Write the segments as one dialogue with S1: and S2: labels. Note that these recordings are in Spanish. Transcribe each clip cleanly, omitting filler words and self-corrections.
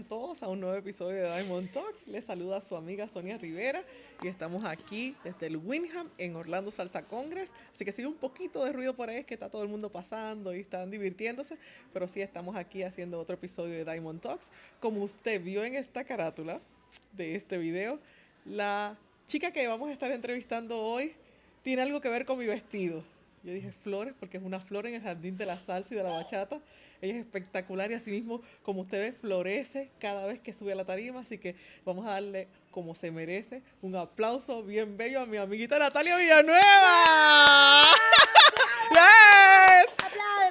S1: todos a un nuevo episodio de Diamond Talks. Les saluda su amiga Sonia Rivera y estamos aquí desde el Wyndham en Orlando Salsa Congress. Así que si hay un poquito de ruido por ahí es que está todo el mundo pasando y están divirtiéndose, pero sí estamos aquí haciendo otro episodio de Diamond Talks. Como usted vio en esta carátula de este video, la chica que vamos a estar entrevistando hoy tiene algo que ver con mi vestido. Yo dije flores porque es una flor en el jardín de la salsa y de la bachata. Ella es espectacular y así mismo, como usted ve, florece cada vez que sube a la tarima. Así que vamos a darle, como se merece, un aplauso bien bello a mi amiguita Natalia Villanueva. ¡Yes!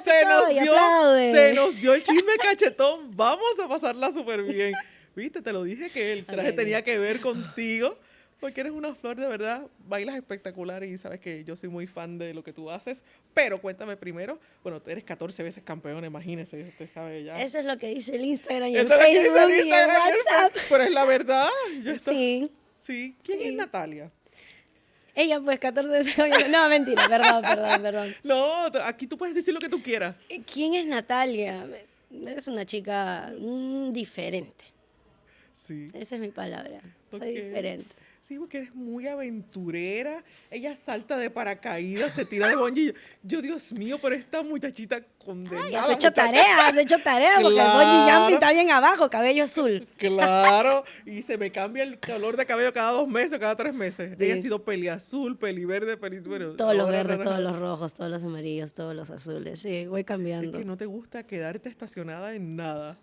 S1: Se nos dio el chisme cachetón. Vamos a pasarla súper bien. Viste, te lo dije que el traje tenía que ver contigo. Porque eres una flor, de verdad, bailas espectacular y sabes que yo soy muy fan de lo que tú haces. Pero cuéntame primero, bueno, tú eres 14 veces campeona, imagínese, usted sabe ya.
S2: Eso es lo que dice el Instagram y el
S1: Eso es lo que dice
S2: Facebook
S1: el
S2: y el
S1: Instagram y el
S2: WhatsApp.
S1: Facebook, pero es la verdad.
S2: Sí.
S1: Sí. ¿Quién es Natalia?
S2: Ella pues 14 veces campeona. No, mentira, perdón.
S1: No, aquí tú puedes decir lo que tú quieras.
S2: ¿Quién es Natalia? Es una chica diferente.
S1: Sí.
S2: Esa es mi palabra. Soy
S1: Okay.
S2: diferente.
S1: Sí, porque eres muy aventurera. Ella salta de paracaídas, se tira de bungee. Yo, Dios mío, pero esta muchachita condenada.
S2: Has hecho tarea, porque el bungee jumping está bien abajo, cabello azul.
S1: Claro, y se me cambia el color de cabello cada 2 meses, cada 3 meses.
S2: Sí.
S1: Ella ha sido peli azul, peli verde, bueno,
S2: todos los verdes,
S1: naranja.
S2: todos los rojos, todos los amarillos, todos los azules. Sí, voy cambiando.
S1: Es que no te gusta quedarte estacionada en nada.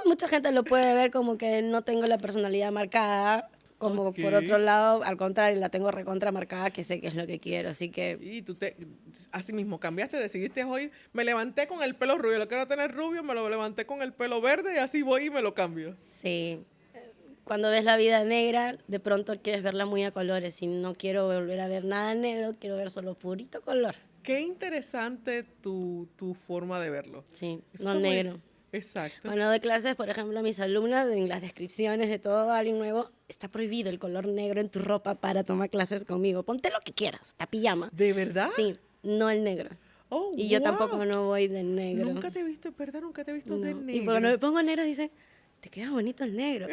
S2: Mucha gente lo puede ver como que no tengo la personalidad marcada, como
S1: Okay.
S2: por otro lado, al contrario, la tengo recontra marcada, que sé que es lo que quiero, así que...
S1: Y tú así mismo cambiaste, decidiste hoy, me levanté con el pelo rubio, lo quiero tener rubio, me lo levanté con el pelo verde y así voy y me lo cambio.
S2: Sí, cuando ves la vida negra, de pronto quieres verla muy a colores, y no quiero volver a ver nada negro, quiero ver solo purito color.
S1: Qué interesante tu forma de verlo.
S2: Sí,
S1: Eso
S2: no
S1: está muy-
S2: negro.
S1: Exacto.
S2: Cuando doy clases, por ejemplo, a mis alumnas, en las descripciones de todo alguien nuevo, está prohibido el color negro en tu ropa para tomar clases conmigo. Ponte lo que quieras, esta pijama.
S1: ¿De verdad?
S2: Sí, no el negro.
S1: Oh,
S2: Y yo
S1: wow.
S2: tampoco no voy de negro.
S1: Nunca te he visto, ¿verdad? Nunca te he visto de
S2: No.
S1: negro.
S2: Y cuando me pongo negro dicen, te queda bonito el negro.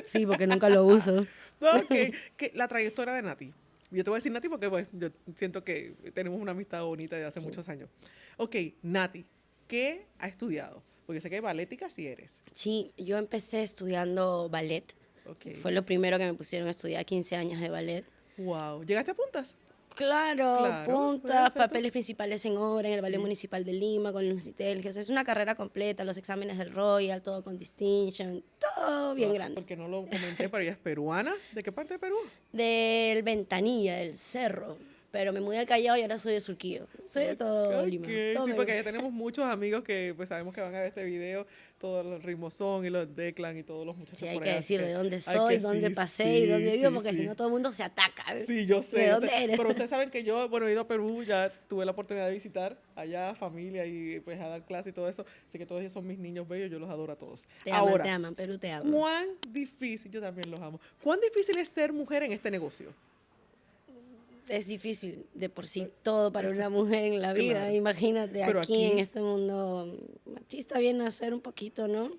S2: Sí, porque nunca lo uso.
S1: No, que la trayectoria de Nati. Yo te voy a decir Nati porque pues, yo siento que tenemos una amistad bonita de hace muchos años. Ok, Nati, ¿qué ha estudiado? Porque sé que ballética sí eres.
S2: Sí, yo empecé estudiando ballet.
S1: Ok.
S2: Fue lo primero que me pusieron a estudiar, 15 años de ballet.
S1: Wow. ¿Llegaste a puntas?
S2: Claro,
S1: Claro,
S2: puntas,
S1: exacto.
S2: papeles principales en obra, en el Ballet
S1: Sí.
S2: Municipal de Lima, con Lucitel. O sea, es una carrera completa, los exámenes del Royal, todo con distinction, todo bien grande.
S1: Porque no lo comenté, pero ella es peruana. ¿De qué parte de Perú?
S2: Del Ventanilla, del Cerro. Pero me mudé al Callao y ahora soy de Surquillo. Soy de todo
S1: Ok,
S2: Lima.
S1: sí,
S2: Todo me
S1: porque
S2: gusta.
S1: ya tenemos muchos amigos que pues sabemos que van a ver este video, todos los Ritmozón y los Declan y todos los muchachos
S2: Sí, hay
S1: por
S2: que
S1: allá,
S2: decir
S1: así
S2: de dónde
S1: hay
S2: soy,
S1: que-
S2: dónde
S1: sí,
S2: pasé y dónde
S1: sí,
S2: vivo,
S1: sí,
S2: porque
S1: sí.
S2: si no todo el mundo se ataca.
S1: Sí, yo sé.
S2: ¿De
S1: yo
S2: dónde
S1: sé.
S2: eres?
S1: Pero ustedes saben que yo, bueno, he ido a Perú, ya tuve la oportunidad de visitar allá familia y pues a dar clase y todo eso. Así que todos ellos son mis niños bellos, yo los adoro a todos.
S2: Te aman, Perú te ama.
S1: ¿Cuán difícil, yo también los amo, cuán difícil es ser mujer en este negocio?
S2: Es difícil de por sí todo para
S1: Eso,
S2: una mujer en la vida.
S1: claro.
S2: Imagínate
S1: Pero
S2: aquí
S1: aquí-
S2: en este mundo machista viene a ser un poquito, ¿no?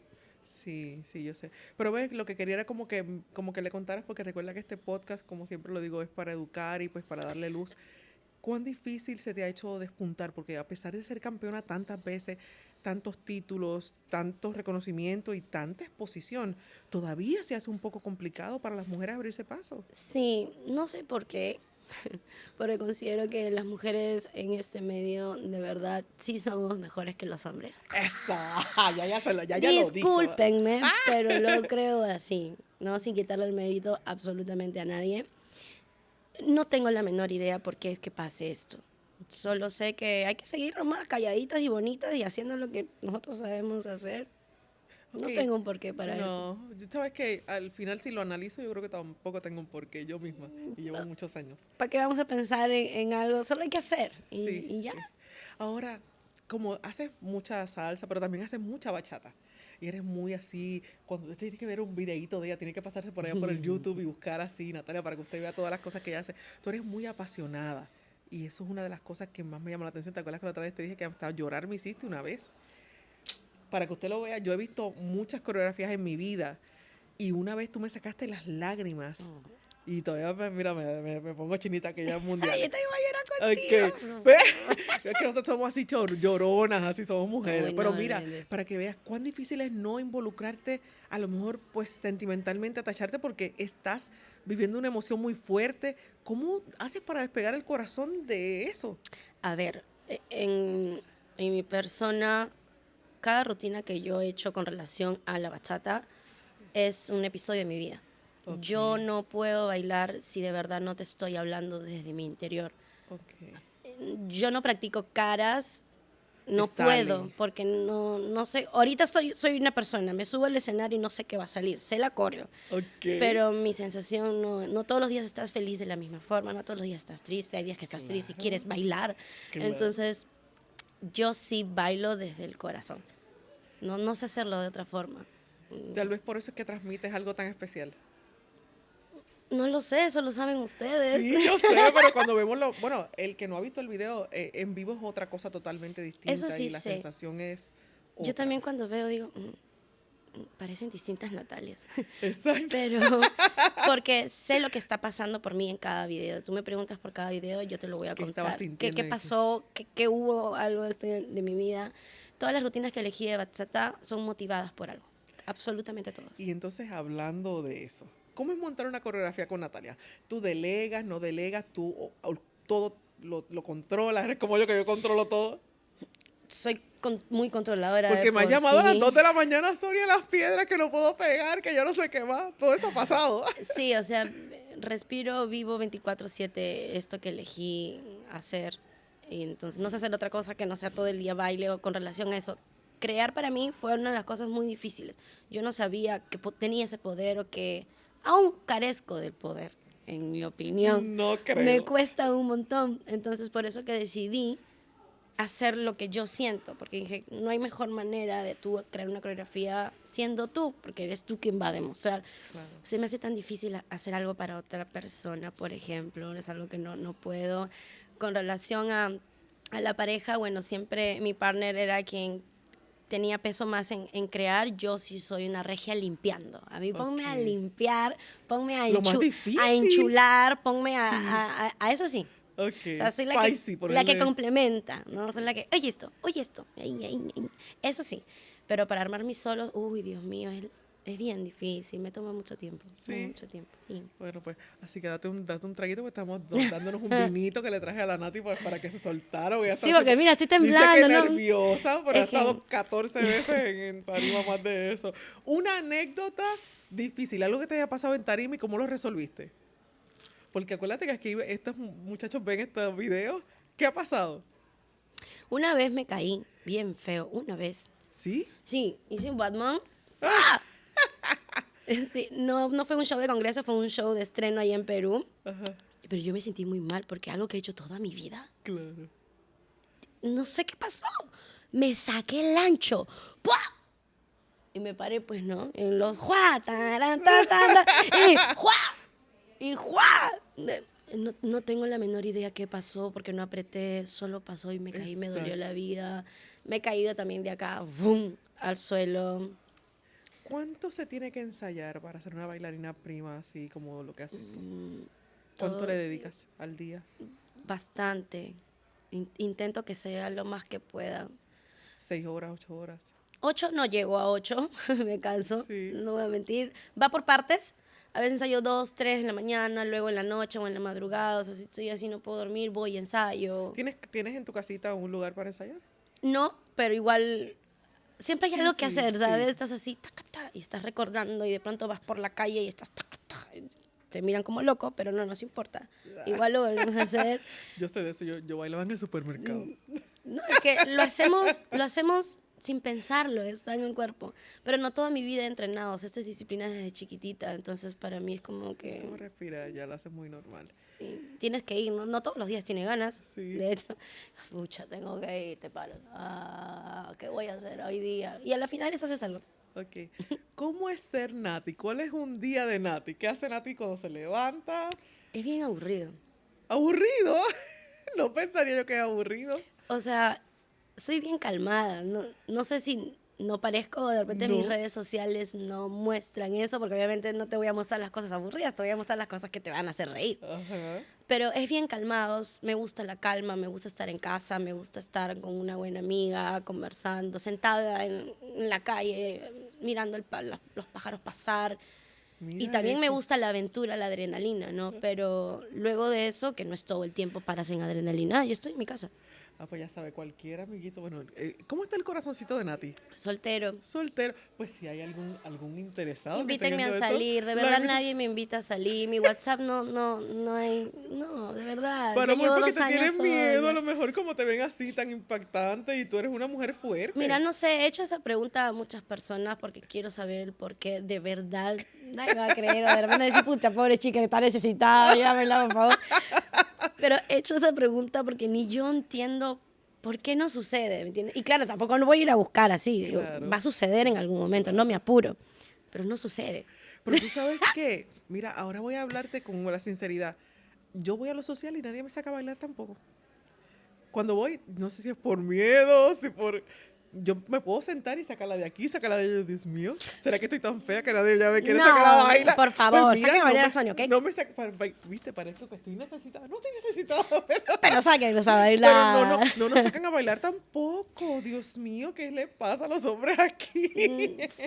S1: Sí, sí, yo sé. Pero ves, lo que quería era como que le contaras, porque recuerda que este podcast, como siempre lo digo, es para educar y pues para darle luz. ¿Cuán difícil se te ha hecho despuntar? Porque a pesar de ser campeona tantas veces, tantos títulos, tantos reconocimientos y tanta exposición, todavía se hace un poco complicado para las mujeres abrirse paso.
S2: Sí, no sé por qué, porque considero que las mujeres en este medio de verdad sí somos mejores que los hombres.
S1: ¡Esa! Ya lo dijo.
S2: Discúlpenme, pero lo creo así, ¿no? Sin quitarle el mérito absolutamente a nadie. No tengo la menor idea por qué es que pase esto. Solo sé que hay que seguir nomás calladitas y bonitas y haciendo lo que nosotros sabemos hacer. No
S1: Ok.
S2: tengo un porqué para eso.
S1: No, sabes que al final si lo analizo yo creo que tampoco tengo un porqué yo misma y llevo muchos años.
S2: ¿Para qué vamos a pensar en algo? Solo hay que hacer y,
S1: Sí,
S2: y ya.
S1: sí. Ahora, como haces mucha salsa, pero también haces mucha bachata. Y eres muy así, cuando usted tiene que ver un videíto de ella, tiene que pasarse por allá por el YouTube y buscar así, Natalia, para que usted vea todas las cosas que ella hace. Tú eres muy apasionada. Y eso es una de las cosas que más me llama la atención. ¿Te acuerdas que la otra vez te dije que hasta llorar me hiciste una vez? para que usted lo vea, yo he visto muchas coreografías en mi vida y una vez tú me sacaste las lágrimas y todavía, me pongo chinita que ya es mundial.
S2: Ay, estoy mayor contigo.
S1: Okay. Es que nosotros somos así lloronas, así somos mujeres.
S2: Ay,
S1: pero
S2: no,
S1: mira,
S2: nene.
S1: para que veas cuán difícil es no involucrarte, a lo mejor pues sentimentalmente, atacharte porque estás viviendo una emoción muy fuerte. ¿Cómo haces para despegar el corazón de eso?
S2: A ver, en mi persona, cada rutina que yo he hecho con relación a la bachata es un episodio de mi vida.
S1: Ok.
S2: Yo no puedo bailar si de verdad no te estoy hablando desde mi interior.
S1: Okay.
S2: Yo no practico caras, no
S1: Te sale.
S2: puedo, porque no sé. Ahorita soy una persona, me subo al escenario y no sé qué va a salir, sé la coreo.
S1: Okay.
S2: Pero mi sensación, no todos los días estás feliz de la misma forma, no todos los días estás triste, hay días que estás triste y
S1: Claro.
S2: quieres bailar.
S1: Claro.
S2: Entonces, yo sí bailo desde el corazón. No sé hacerlo de otra forma.
S1: Tal vez por eso es que transmites algo tan especial.
S2: No lo sé, eso lo saben ustedes.
S1: Sí, yo sé, pero cuando vemos bueno, el que no ha visto el video, en vivo es otra cosa totalmente distinta
S2: Eso sí
S1: y la
S2: sé.
S1: sensación es otra.
S2: Yo también cuando veo digo, parecen distintas Natalias.
S1: Exacto.
S2: Pero porque sé lo que está pasando por mí en cada video. Tú me preguntas por cada video, yo te lo voy a
S1: ¿Qué estabas
S2: contar.
S1: sintiendo
S2: ¿Qué
S1: en
S2: pasó? ¿Qué hubo algo de mi vida? Todas las rutinas que elegí de bachata son motivadas por algo. Absolutamente todas.
S1: Y entonces, hablando de eso, ¿cómo es montar una coreografía con Natalia? ¿Tú delegas, no delegas, tú o todo lo controlas? ¿Eres como yo, que yo controlo todo?
S2: Soy muy controladora.
S1: Porque
S2: de
S1: me has
S2: por
S1: llamado a las
S2: sí.
S1: 2 de la mañana, Sonia, las piedras que no puedo pegar, que yo no sé qué más. Todo eso ha pasado.
S2: Sí, o sea, respiro, vivo 24/7 esto que elegí hacer. Y entonces no sé hacer otra cosa que no sea todo el día baile o con relación a eso. Crear para mí fue una de las cosas muy difíciles. Yo no sabía que tenía ese poder o que aún carezco del poder, en mi opinión.
S1: No creo.
S2: Me cuesta un montón. Entonces por eso que decidí hacer lo que yo siento, porque dije, no hay mejor manera de tú crear una coreografía siendo tú, porque eres tú quien va a demostrar.
S1: Claro.
S2: Se me hace tan difícil hacer algo para otra persona, por ejemplo, es algo que no puedo. Con relación a la pareja, bueno, siempre mi partner era quien tenía peso más en crear. Yo sí soy una regia limpiando. A mí ponme a
S1: Ok.
S2: limpiar, ponme a,
S1: Lo más difícil.
S2: a enchular, ponme a eso sí.
S1: Ok.
S2: O sea, soy la
S1: Spicy,
S2: que, la que
S1: ponerle-
S2: complementa, ¿no? Soy la que, oye esto. Eso sí. Pero para armar mis solos, uy, Dios mío, es bien difícil. Me toma mucho tiempo.
S1: Sí.
S2: Mucho tiempo, sí.
S1: Bueno, pues, así que date un traguito, porque estamos dándonos un vinito que le traje a la Nati pues, para que se soltara.
S2: Sí, porque mira, estoy temblando,
S1: Dice que
S2: ¿no?
S1: nerviosa, pero ha
S2: Es que-
S1: estado 14 veces en tarima más de eso. Una anécdota difícil, algo que te haya pasado en tarima y cómo lo resolviste. Porque acuérdate que aquí estos muchachos ven estos videos. ¿Qué ha pasado?
S2: Una vez me caí bien feo, una vez.
S1: ¿Sí?
S2: Sí, hice un Batman. ¡Ah! Sí, no fue un show de congreso, fue un show de estreno ahí en Perú.
S1: Ajá,
S2: Pero yo me sentí muy mal porque algo que he hecho toda mi vida.
S1: claro.
S2: No sé qué pasó. Me saqué el ancho. ¡Pua! Y me paré, pues, ¿no? En los ¡juá! ¡Tarán, tan, tan, tan! ¡Y ¡juá! ¡Y ¡juá! No tengo la menor idea qué pasó porque no apreté, solo pasó y me caí, me dolió la vida. Me he caído también de acá, ¡bum! Al suelo.
S1: ¿Cuánto se tiene que ensayar para ser una bailarina prima así como lo que haces tú? ¿Cuánto
S2: todo-
S1: le dedicas al día?
S2: Bastante. Intento que sea lo más que pueda.
S1: 6 horas, 8 horas.
S2: 8 no llego a 8, me canso,
S1: Sí.
S2: no voy a mentir. Va por partes. A veces ensayo 2, 3 en la mañana, luego en la noche o en la madrugada. O sea, si estoy así no puedo dormir, voy y ensayo.
S1: ¿Tienes en tu casita un lugar para ensayar?
S2: No, pero igual siempre hay
S1: Sí,
S2: algo que
S1: sí,
S2: hacer, ¿sabes?
S1: sí.
S2: Estás así, taca, ta, y estás recordando y de pronto vas por la calle y estás, taca, ta, y te miran como loco, pero no nos importa. Igual lo volvemos a hacer.
S1: Yo sé de eso, yo bailaba en el supermercado.
S2: No, es que lo hacemos sin pensarlo, está en el cuerpo. Pero no toda mi vida he entrenado, o sea, esto es disciplina desde chiquitita, entonces para mí es como que
S1: ¿Cómo respiras? Ya lo haces muy normal.
S2: tienes que ir, ¿no? No todos los días tiene ganas.
S1: Sí.
S2: De hecho, pucha, tengo que ir, te paras. ¿Qué voy a hacer hoy día? Y a la final haces algo.
S1: Ok. ¿Cómo es ser Nati? ¿Cuál es un día de Nati? ¿Qué hace Nati cuando se levanta?
S2: Es bien aburrido.
S1: ¿Aburrido? No pensaría yo que es aburrido.
S2: O sea, soy bien calmada. No sé si no parezco, de repente
S1: No.
S2: mis redes sociales no muestran eso, porque obviamente no te voy a mostrar las cosas aburridas, te voy a mostrar las cosas que te van a hacer reír.
S1: Ajá.
S2: Pero es bien calmados, me gusta la calma, me gusta estar en casa, me gusta estar con una buena amiga, conversando, sentada en la calle, mirando los pájaros pasar. Y
S1: Mira
S2: también me
S1: eso.
S2: gusta la aventura, la adrenalina, ¿no? Pero luego de eso, que no es todo el tiempo para sin adrenalina, yo estoy en mi casa,
S1: Ah, pues ya sabe, cualquier amiguito. Bueno, ¿cómo está el corazoncito de Nati?
S2: soltero.
S1: Soltero. Pues si hay algún interesado que esté
S2: Invítenme
S1: viendo
S2: a
S1: esto,
S2: salir, de
S1: la
S2: verdad
S1: invito-
S2: nadie me invita a salir, mi WhatsApp no hay, no, de verdad,
S1: Para
S2: ya
S1: amor,
S2: llevo
S1: porque
S2: 2
S1: te
S2: años
S1: tienes miedo, a
S2: sola.
S1: lo mejor como te ven así tan impactante y tú eres una mujer fuerte.
S2: Mira, no sé, he hecho esa pregunta a muchas personas porque quiero saber el por qué de verdad nadie me va a creer, o de repente decir, pucha, pobre chica que está necesitada, llámela, por favor. Pero he hecho esa pregunta porque ni yo entiendo por qué no sucede, ¿me entiendes? Y claro, tampoco no voy a ir a buscar así, digo,
S1: Claro.
S2: va a suceder en algún momento, no me apuro, pero no sucede.
S1: Pero tú sabes qué, mira, ahora voy a hablarte con la sinceridad. Yo voy a lo social y nadie me saca a bailar tampoco. Cuando voy, no sé si es por miedo, si por... Yo me puedo sentar y sacarla de aquí, sacarla de allá. Dios mío, ¿será que estoy tan fea que nadie ya me quiere
S2: No,
S1: sacar a bailar?
S2: por favor,
S1: mira,
S2: sáquenme a bailar
S1: me-
S2: a Sonia, ¿ok?
S1: No me saca, viste, parezco que estoy necesitada. No estoy necesitada, pero...
S2: Pero sáquenlos a
S1: Pero
S2: bailar.
S1: no nos sacan a bailar tampoco. Dios mío, ¿qué le pasa a los hombres aquí?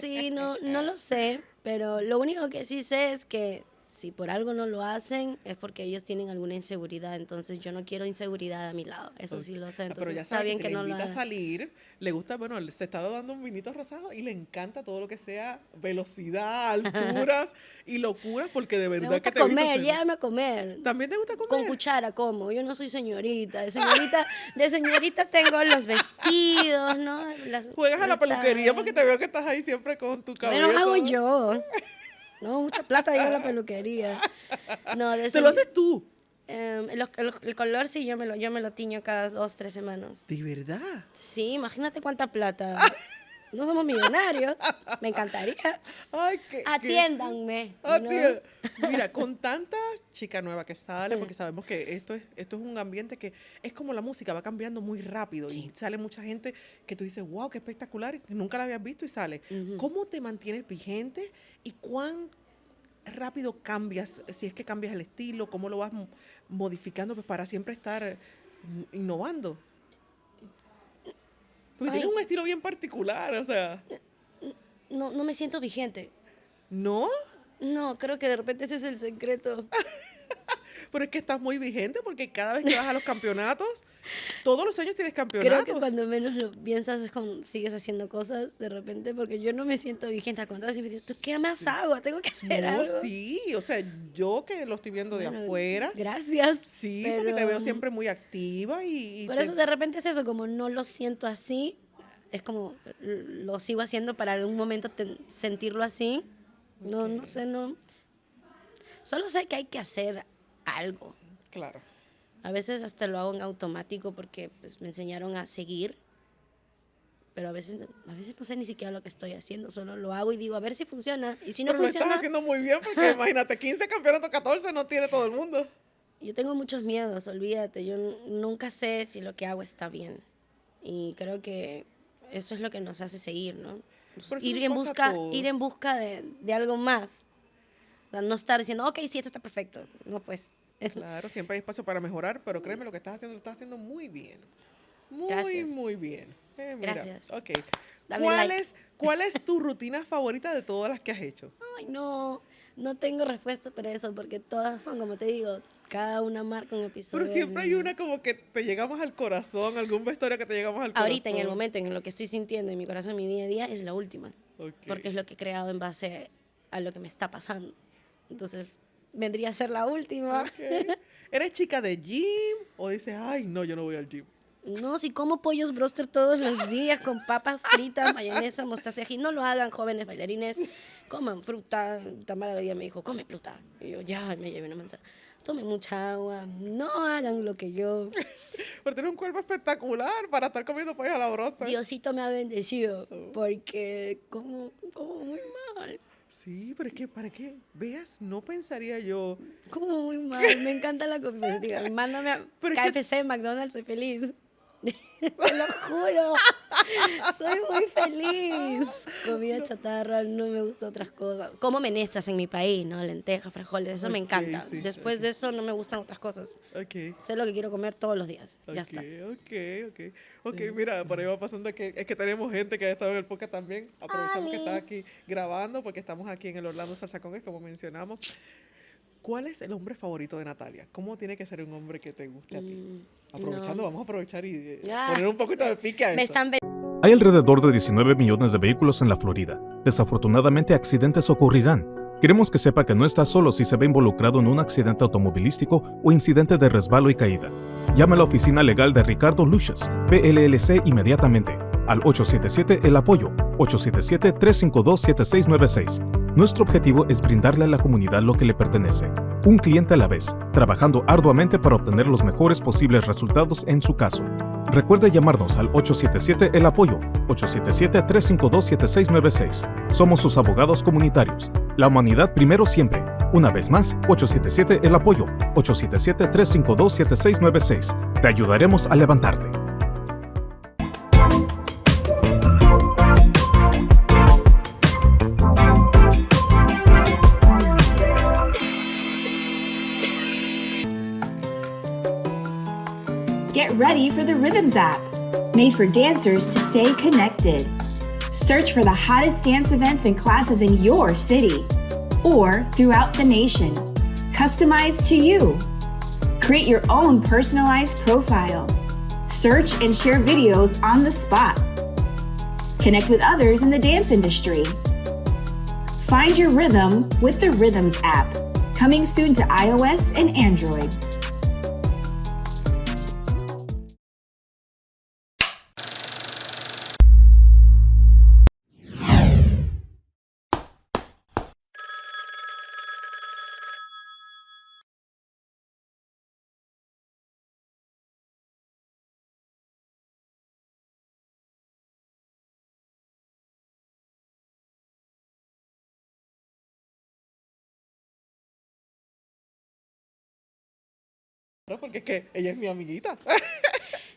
S2: Sí, no lo sé, pero lo único que sí sé es que si por algo no lo hacen es porque ellos tienen alguna inseguridad, entonces yo no quiero inseguridad a mi lado, eso sí lo sé,
S1: Ah, pero
S2: entonces
S1: ya
S2: está
S1: sabe
S2: bien
S1: que
S2: que
S1: si le
S2: no lo
S1: invita a
S2: hagan.
S1: salir, le gusta, bueno, se está dando un vinito rosado y le encanta todo lo que sea velocidad, alturas y locuras, porque de
S2: Me
S1: verdad
S2: gusta
S1: que te he visto
S2: comer,
S1: hacer-
S2: llévame a comer.
S1: ¿También te gusta
S2: Con
S1: comer?
S2: cuchara como, yo no soy señorita, de señorita tengo los vestidos, ¿no? Las
S1: Juegas a la peluquería porque te
S2: frutas.
S1: veo que estás ahí siempre con tu
S2: Me
S1: cabello
S2: lo hago
S1: todo.
S2: yo. No, mucha plata digo la peluquería. No,
S1: Te lo haces tú.
S2: el color sí, yo me lo tiño cada 2, 3 semanas.
S1: ¿De verdad?
S2: Sí, imagínate cuánta plata. No somos millonarios. Me encantaría.
S1: Ay, qué...
S2: Atiéndanme.
S1: Atiende. Mira, con tanta chica nueva que sale, porque sabemos que esto es un ambiente que es como la música, va cambiando muy rápido
S2: Sí.
S1: y sale mucha gente que tú dices, wow, qué espectacular, y que nunca la habías visto y sale.
S2: Ujú.
S1: ¿Cómo te mantienes vigente y cuán rápido cambias, si es que cambias el estilo, cómo lo vas modificando pues, para siempre estar innovando? Porque
S2: Ay.
S1: tienes un estilo bien particular, o sea,
S2: No me siento vigente.
S1: ¿no?
S2: No, creo que de repente ese es el secreto.
S1: Pero es que estás muy vigente porque cada vez que vas a los campeonatos, todos los años tienes
S2: Creo
S1: campeonatos.
S2: que cuando menos lo piensas es cuando sigues haciendo cosas de repente, porque yo no me siento vigente. Al contrario, siempre digo, ¿tú qué más hago? Tengo que hacer
S1: No,
S2: algo.
S1: sí, o sea, yo que lo estoy viendo de
S2: Bueno,
S1: afuera,
S2: Gracias.
S1: sí, porque te veo
S2: pero-
S1: siempre muy activa y
S2: Por
S1: te-
S2: eso de repente es eso, como no lo siento así, es como lo sigo haciendo para algún momento sentirlo así. No, no
S1: Ok.
S2: sé, no. Solo sé que hay que hacer algo.
S1: claro.
S2: A veces hasta lo hago en automático porque pues, me enseñaron a seguir, pero a veces no sé ni siquiera lo que estoy haciendo, solo lo hago y digo, a ver si funciona. Y si no
S1: Pero lo estás
S2: funciona,
S1: haciendo muy bien porque imagínate, 15 campeonatos, 14 no tiene todo el mundo.
S2: yo tengo muchos miedos, olvídate, yo nunca sé si lo que hago está bien. Y creo que eso es lo que nos hace seguir, ¿no? Pues,
S1: Pero eso
S2: ir
S1: nos
S2: en
S1: pasa a
S2: busca, ir en
S1: todos.
S2: busca de algo más. O sea, no estar diciendo, ok, sí, esto está perfecto. No, pues.
S1: Claro, siempre hay espacio para mejorar, pero créeme, lo que estás haciendo lo estás haciendo muy bien. Muy,
S2: Gracias.
S1: muy bien. Mira,
S2: Gracias.
S1: ok.
S2: Dame
S1: ¿Cuál
S2: like.
S1: cuál es tu rutina favorita de todas las que has hecho?
S2: Ay, no tengo respuesta para eso, porque todas son, como te digo, cada una marca un episodio.
S1: Pero siempre hay una como que te llega más al corazón, algún vestuario que te llega más al corazón.
S2: Ahorita, en el momento en lo que estoy sintiendo en mi corazón, en mi día a día, es la última.
S1: Ok.
S2: Porque es lo que he creado en base a lo que me está pasando. Entonces, vendría a ser la última.
S1: Ok. ¿Eres chica de gym o dices, ay, no, yo no voy al gym?
S2: No, si como pollos broster todos los días con papas fritas, mayonesa, mostaza y ají, no lo hagan, jóvenes bailarines. Coman fruta. Tamara el día me dijo, come fruta. Y yo, ya, me llevé una manzana. Tomen mucha agua. No hagan lo que yo.
S1: Pero tienes un cuerpo espectacular para estar comiendo pollo a la brosta.
S2: Diosito me ha bendecido porque como muy mal.
S1: Sí, pero es que, ¿para qué? Veas, no pensaría yo.
S2: Como muy mal. Me encanta la comida. Diga, mándame a
S1: Pero es que-
S2: KFC, McDonald's, soy feliz. Te lo juro. Soy muy feliz. Comida chatarra, no me gustan otras cosas. Como menestras en mi país, ¿no? Lentejas, frijoles, eso me
S1: Ok,
S2: encanta.
S1: sí,
S2: Después de eso no me gustan otras cosas.
S1: Ok.
S2: Sé lo que quiero comer todos los días. Ya está.
S1: Ok, mira, por ahí va pasando que es que tenemos gente que ha estado en el podcast también. Aprovechamos que está
S2: Ali.
S1: aquí grabando porque estamos aquí en el Orlando Salsa Congress, como mencionamos. ¿Cuál es el hombre favorito de Natalia? ¿Cómo tiene que ser un hombre que te guste a ti? Aprovechando,
S2: No.
S1: vamos a aprovechar y
S2: Ah,
S1: poner un poquito de pique a
S2: me
S1: esto.
S2: están
S3: Hay alrededor de 19 millones de vehículos en la Florida. Desafortunadamente, accidentes ocurrirán. Queremos que sepa que no está solo si se ve involucrado en un accidente automovilístico o incidente de resbalo y caída. Llame a la oficina legal de Ricardo Lucius, PLLC, inmediatamente al 877 El Apoyo, 877-352-7696. Nuestro objetivo es brindarle a la comunidad lo que le pertenece, un cliente a la vez, trabajando arduamente para obtener los mejores posibles resultados en su caso. Recuerde llamarnos al 877 El Apoyo, 877-352-7696. Somos sus abogados comunitarios. La humanidad primero siempre. Una vez más, 877 El Apoyo, 877-352-7696. Te ayudaremos a levantarte.
S4: Get ready for the Rhythms app, made for dancers to stay connected. Search for the hottest dance events and classes in your city or throughout the nation, customized to you. Create your own personalized profile. Search and share videos on the spot. Connect with others in the dance industry. Find your rhythm with the Rhythms app, coming soon to iOS and Android.
S1: Porque es que ella es mi amiguita.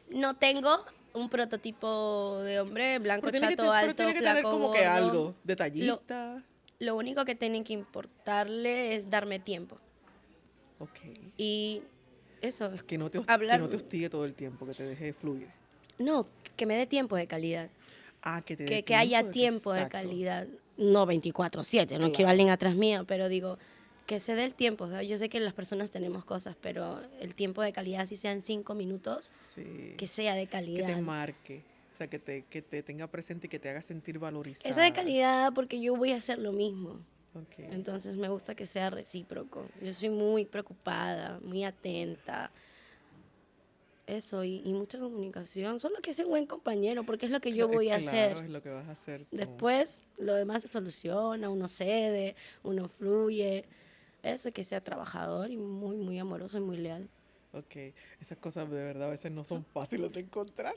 S2: No tengo un prototipo de hombre blanco,
S1: Pero tiene que,
S2: chato,
S1: pero
S2: alto,
S1: tiene que tener
S2: flaco,
S1: como que
S2: gordo.
S1: algo, detallista.
S2: Lo único que tienen que importarle es darme tiempo.
S1: Ok.
S2: Y eso,
S1: Que no te, que
S2: hablar...
S1: no te hostigue todo el tiempo, que te deje fluir.
S2: No, que me dé tiempo de calidad.
S1: Ah, que te dé
S2: Que haya
S1: de-
S2: tiempo de
S1: exacto.
S2: calidad. No 24/7, no
S1: Claro.
S2: quiero a alguien atrás mío, pero digo, que se dé el tiempo, ¿sabes? Yo sé que las personas tenemos cosas, pero el tiempo de calidad, si sean 5 minutos,
S1: Sí.
S2: que sea de
S1: Que
S2: calidad.
S1: te marque. O sea, que te tenga presente y que te haga sentir valorizada.
S2: Esa de calidad porque yo voy a hacer lo mismo.
S1: Ok.
S2: Entonces me gusta que sea recíproco. Yo soy muy preocupada, muy atenta. Eso, y mucha comunicación. Solo que sea un buen compañero, porque es lo que yo voy a hacer.
S1: Claro, es lo que vas a hacer tú.
S2: Después, lo demás se soluciona, uno cede, uno fluye. Eso, que sea trabajador y muy, muy amoroso y muy leal.
S1: Ok. Esas cosas de verdad a veces no son fáciles de encontrar.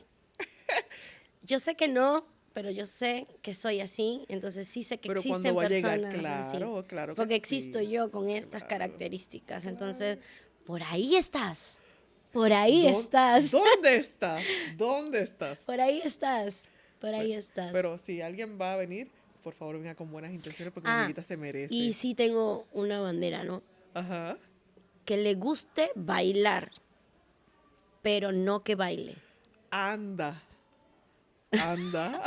S2: Yo sé que no, pero yo sé que soy así, entonces sí sé que
S1: Pero
S2: existen
S1: cuando va a
S2: personas
S1: llegar,
S2: así.
S1: claro, claro que
S2: Porque existo
S1: sí,
S2: yo con estas
S1: claro.
S2: características. Entonces, por ahí estás. Por ahí
S1: ¿Dó-
S2: estás.
S1: ¿Dónde estás? ¿Dónde estás?
S2: Por ahí estás. Por ahí estás.
S1: Pero si alguien va a venir, por favor venga con buenas intenciones porque mi
S2: Ah,
S1: amiguita se merece.
S2: y sí tengo una bandera, ¿no?
S1: Ajá.
S2: Que le guste bailar, pero no que baile.
S1: Anda. Anda.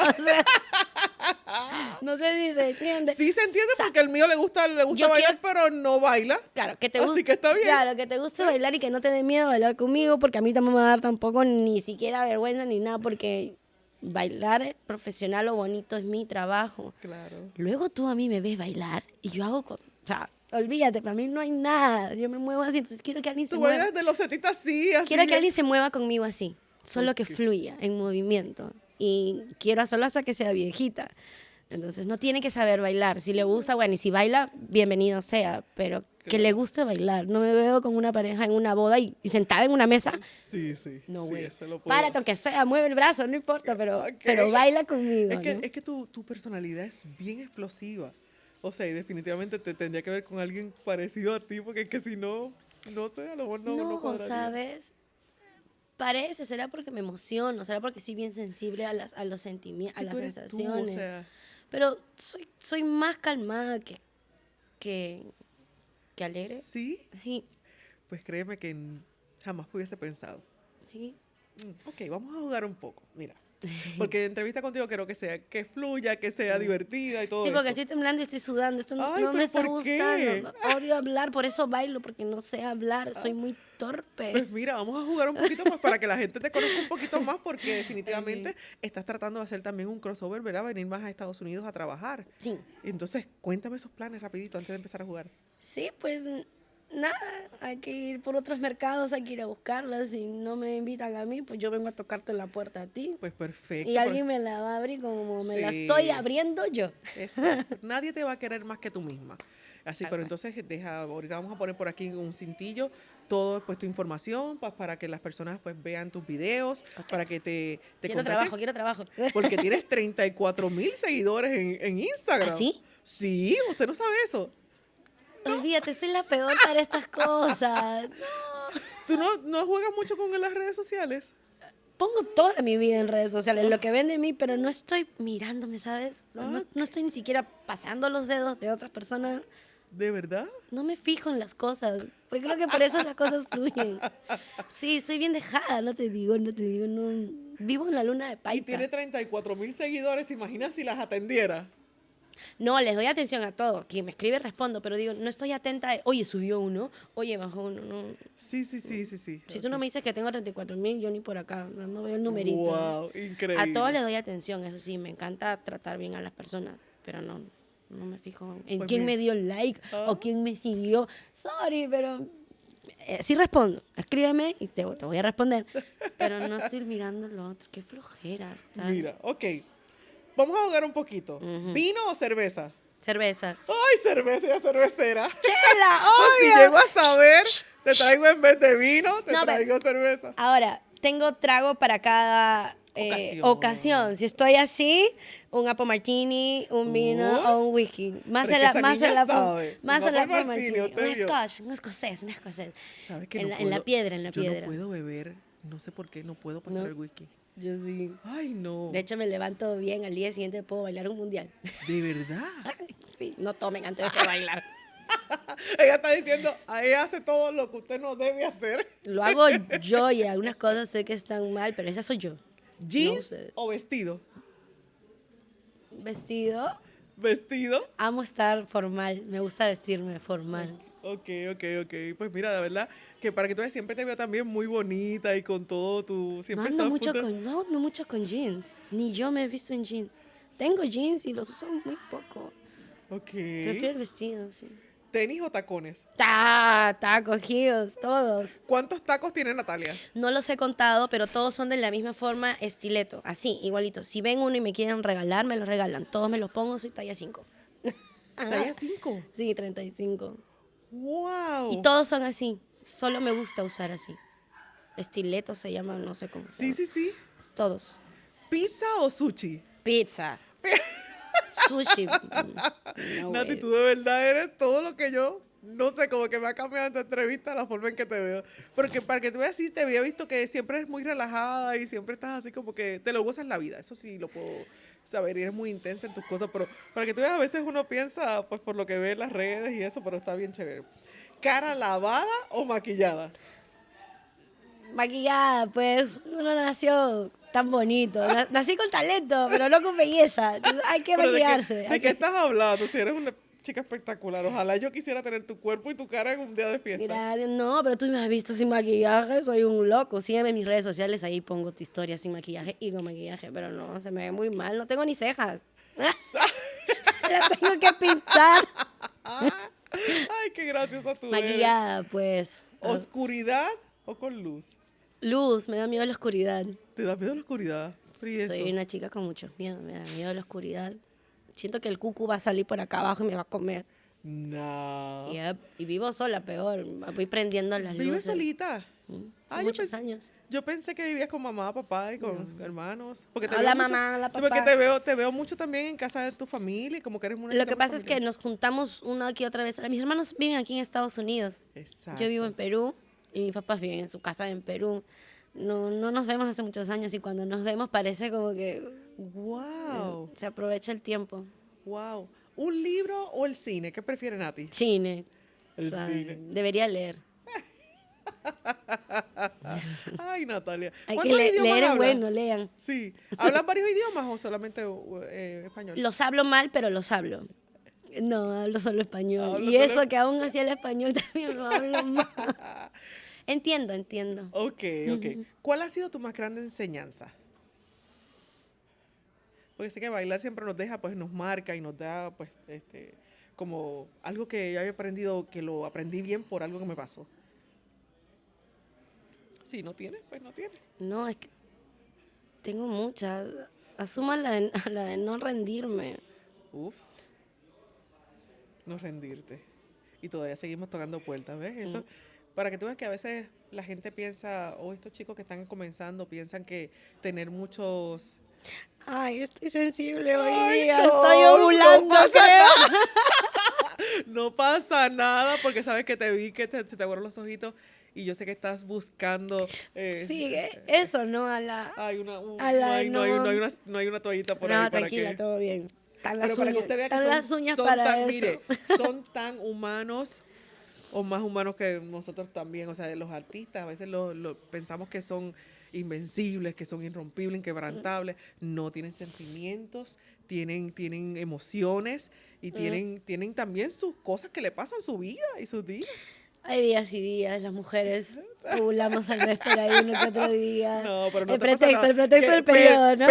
S2: No sé si se entiende.
S1: Sí se entiende porque el mío le gusta
S2: yo
S1: bailar, pero no baila.
S2: Claro, que te
S1: Así
S2: guste.
S1: que está bien.
S2: Claro, que te guste bailar y que no te dé miedo bailar conmigo, porque a mí tampoco me va a dar tampoco ni siquiera vergüenza ni nada, porque bailar profesional o bonito es mi trabajo.
S1: Claro.
S2: Luego tú a mí me ves bailar y yo hago... O sea, olvídate, para mí no hay nada. Yo me muevo así, entonces quiero que alguien se
S1: Tú
S2: mueva.
S1: bailas de los setitas así, así.
S2: Quiero que
S1: bien.
S2: alguien se mueva conmigo así, solo que
S1: Ok.
S2: fluya en movimiento. Y quiero a solas a que sea viejita. Entonces no tiene que saber bailar. Si le gusta, bueno, y si baila, bienvenido sea, pero que le guste bailar. No me veo con una pareja en una boda y sentada en una mesa.
S1: Sí, sí.
S2: No,
S1: sí,
S2: güey.
S1: eso lo puedo-
S2: Párate, aunque sea, mueve el brazo, no importa, pero,
S1: Ok.
S2: pero baila conmigo.
S1: Es que,
S2: ¿no?
S1: es que tu personalidad es bien explosiva. O sea, y definitivamente te tendría que ver con alguien parecido a ti, porque es que si no, no sé, a lo mejor no
S2: No,
S1: cuadraría.
S2: ¿sabes? Parece, será porque me emociono, será porque soy bien sensible a los sentimientos, a
S1: Que
S2: las
S1: tú eres tú,
S2: sensaciones.
S1: o sea,
S2: Pero soy más calmada que, que alegre.
S1: sí,
S2: Sí,
S1: pues créeme que jamás hubiese pensado.
S2: sí.
S1: Ok, vamos a jugar un poco, mira. Porque entrevista contigo quiero que sea, que fluya, que sea divertida y todo
S2: Sí, porque
S1: esto.
S2: estoy temblando y estoy sudando. Esto
S1: Ay,
S2: no me
S1: pero
S2: está
S1: ¿por qué?
S2: gustando. Odio hablar, por eso bailo, porque no sé hablar. Soy muy torpe.
S1: Pues mira, vamos a jugar un poquito pues para que la gente te conozca un poquito más porque definitivamente estás tratando de hacer también un crossover, ¿verdad? Venir más a Estados Unidos a trabajar.
S2: Sí.
S1: Entonces, cuéntame esos planes rapidito antes de empezar a jugar.
S2: Sí, pues nada, hay que ir por otros mercados, hay que ir a buscarlas. Si no me invitan a mí, pues yo vengo a tocarte la puerta a ti.
S1: Pues perfecto.
S2: Y
S1: pues,
S2: alguien me la va a abrir como me la
S1: Sí.
S2: estoy abriendo yo.
S1: Exacto. Nadie te va a querer más que tú misma. Así,
S2: Tal
S1: pero
S2: cual.
S1: entonces ahorita vamos a poner por aquí un cintillo todo pues tu información pues, para que las personas pues vean tus videos, para que te
S2: Quiero
S1: contacten.
S2: quiero trabajo.
S1: Porque tienes 34,000 seguidores en Instagram.
S2: ¿Ah, sí?
S1: Sí, usted no sabe eso.
S2: Olvídate, soy la peor para estas cosas.
S1: ¿Tú no juegas mucho con las redes sociales?
S2: Pongo toda mi vida en redes sociales, lo que ven de mí, pero no estoy mirándome, ¿sabes? O sea, no estoy ni siquiera pasando los dedos de otras personas.
S1: ¿De verdad?
S2: No me fijo en las cosas. Pues creo que por eso las cosas fluyen. Sí, soy bien dejada, no te digo, no. Vivo en la luna de
S1: Y
S2: paita.
S1: tiene 34,000 seguidores, imagina si las atendiera.
S2: No, les doy atención a todo. Quien me escribe respondo, pero digo, no estoy atenta de, oye, subió uno, oye, bajó uno, no.
S1: Sí.
S2: Si tú no me dices que tengo 34,000, yo ni por acá, no veo el numerito.
S1: Wow, increíble.
S2: A todos les doy atención, eso sí, me encanta tratar bien a las personas, pero no me fijo en
S1: Pues
S2: quién
S1: mira.
S2: me dio like
S1: Ah.
S2: o quién me siguió. Sorry, pero sí respondo. Escríbeme y te voy a responder. Pero no estoy mirando lo otro. Qué flojera está.
S1: Mira, ok. Vamos a jugar un poquito.
S2: Ujú.
S1: ¿Vino o cerveza?
S2: Cerveza.
S1: ¡Ay, cerveza y cervecera!
S2: ¡Chela,
S1: Si
S2: obvio!
S1: llego a saber, te traigo en vez de vino, te
S2: No, pero-
S1: traigo cerveza.
S2: Ahora, tengo trago para cada ocasión. Si estoy así, un Apple Martini, un vino
S1: Oh.
S2: o un whisky. Más
S1: Pero es
S2: el
S1: que esa
S2: más
S1: niña
S2: el Apple
S1: sabe.
S2: más
S1: Un
S2: el
S1: Apple
S2: Apple
S1: Martini,
S2: Martini.
S1: usted vio.
S2: Un escocés.
S1: ¿Sabes que
S2: En
S1: no
S2: la
S1: puedo?
S2: piedra, en la
S1: Yo
S2: piedra.
S1: no puedo beber, no sé por qué, no puedo pasar
S2: ¿No?
S1: el whisky.
S2: Yo sí.
S1: Ay, no.
S2: De hecho, me levanto bien. Al día siguiente puedo bailar un mundial.
S1: ¿De verdad?
S2: Sí, no tomen antes de bailar.
S1: Ella está diciendo, ella hace todo lo que usted no debe hacer.
S2: Lo hago yo y algunas cosas sé que están mal, pero esa soy yo.
S1: ¿Jeans
S2: ustedes.
S1: o vestido?
S2: Vestido.
S1: ¿Vestido?
S2: Amo estar formal. Me gusta vestirme formal.
S1: Ok. Pues mira, de verdad, que para que tú veas, siempre te veo también muy bonita y con todo tu...
S2: No
S1: Siempre
S2: ando,
S1: estás
S2: mucho
S1: punto-
S2: con, no ando mucho con jeans. Ni yo me he visto en jeans. Tengo jeans y los uso muy poco.
S1: Ok.
S2: Prefiero el vestido, sí.
S1: ¿Tenis o tacones?
S2: Tacos, heels, todos.
S1: ¿Cuántos tacos tiene Natalia?
S2: No los he contado, pero todos son de la misma forma, estileto. Así, igualito. Si ven uno y me quieren regalar, me lo regalan. Todos me los pongo, soy talla 5.
S1: Talla 5.
S2: Sí, 35.
S1: ¡Wow!
S2: Y todos son así. Solo me gusta usar así. Estileto se llama, no sé cómo se
S1: Sí.
S2: llama. Todos.
S1: ¿Pizza o sushi?
S2: Pizza. Sushi. No,
S1: Nati,
S2: güey.
S1: tú de verdad eres todo lo que yo... No sé, como que me ha cambiado en tu entrevista la forma en que te veo. Porque para que tú veas así, te había visto que siempre eres muy relajada y siempre estás así como que te lo gozas la vida. Eso sí lo puedo saber y eres muy intensa en tus cosas. Pero para que tú veas, a veces uno piensa, pues por lo que ve en las redes y eso, pero está bien chévere. ¿Cara lavada o maquillada?
S2: Maquillada, pues, no nació tan bonito. Nací con talento, pero no con belleza. Entonces, hay que
S1: Pero
S2: maquillarse.
S1: ¿De qué estás hablando? Si eres una chica espectacular. Ojalá yo quisiera tener tu cuerpo y tu cara en un día de fiesta.
S2: Gracias. No, pero tú me has visto sin maquillaje, soy un loco. Sígueme en mis redes sociales, ahí pongo tu historia sin maquillaje y con maquillaje, pero no, se me ve muy mal, no tengo ni cejas. Las tengo que pintar.
S1: Ay, qué graciosa tú eres.
S2: Maquillada, pues.
S1: ¿Oscuridad o con luz?
S2: Luz, me da miedo la oscuridad.
S1: ¿Te da miedo la oscuridad? Pero ¿y eso?
S2: Soy una chica con mucho miedo, me da miedo la oscuridad. Siento que el cucu va a salir por acá abajo y me va a comer.
S1: No.
S2: Yep. Y vivo sola, peor. Voy prendiendo las
S1: ¿Vives
S2: luces.
S1: solita?
S2: Son
S1: Ah, yo
S2: muchos
S1: pensé-
S2: años.
S1: Yo pensé que vivías con mamá, papá y con hermanos. Porque
S2: Hola,
S1: mucho-
S2: mamá, hola,
S1: Porque
S2: papá.
S1: te veo mucho también en casa de tu familia, y como que eres una
S2: Lo
S1: chica
S2: que
S1: muy
S2: pasa es que
S1: familiar.
S2: nos juntamos una que otra vez. Mis hermanos viven aquí en Estados Unidos.
S1: Exacto.
S2: Yo vivo en Perú y mis papás viven en su casa en Perú. no nos vemos hace muchos años y cuando nos vemos parece como que
S1: Wow,
S2: se aprovecha el tiempo.
S1: wow. ¿Un libro o el cine? ¿Qué prefieren a ti?
S2: Cine.
S1: El
S2: O sea,
S1: cine.
S2: debería leer.
S1: Ay, Natalia.
S2: Hay que
S1: ¿Cuántos idiomas
S2: leer es
S1: hablas?
S2: bueno, lean.
S1: Sí. ¿Hablan varios idiomas o solamente español?
S2: Los hablo mal, pero los hablo. No, hablo solo español.
S1: Hablo
S2: Y
S1: solo
S2: eso que aún así el español también lo hablo mal. Entiendo.
S1: Ok, ok. ¿Cuál ha sido tu más grande enseñanza? Porque sé que bailar siempre nos deja, pues nos marca y nos da, pues, como algo que yo había aprendido, que lo aprendí bien por algo que me pasó. Si no tienes, pues no tienes.
S2: No, es que tengo muchas. Asuma la de no rendirme.
S1: Ups. No rendirte. Y todavía seguimos tocando puertas, ¿ves? Eso, para que tú veas que a veces la gente piensa, o estos chicos que están comenzando, piensan que tener muchos...
S2: Ay, estoy sensible hoy
S1: Ay,
S2: día.
S1: no,
S2: Estoy
S1: no
S2: ovulando,
S1: pasa
S2: creo.
S1: No pasa nada, porque sabes que te vi, que se te aguaron los ojitos, y yo sé que estás buscando...
S2: Sí, eso, ¿no?
S1: Hay una,
S2: a la
S1: no hay
S2: no-
S1: una, no hay una toallita por
S2: No,
S1: ahí para
S2: tranquila,
S1: que...
S2: todo bien. Están
S1: Pero
S2: las
S1: para que
S2: uñas,
S1: usted vea que
S2: están las uñas para
S1: tan,
S2: eso.
S1: mire, son tan humanos o más humanos que nosotros también. O sea, los artistas a veces pensamos que son invencibles, que son irrompibles, inquebrantables. No, tienen sentimientos, tienen emociones y tienen también sus cosas que le pasan su vida y sus días.
S2: Hay días y días, las mujeres ovulamos al mes por ahí uno que otro día.
S1: No, pero no
S2: el
S1: te pasa
S2: pretexto,
S1: nada.
S2: el pretexto
S1: Que-
S2: del periodo, ¿no?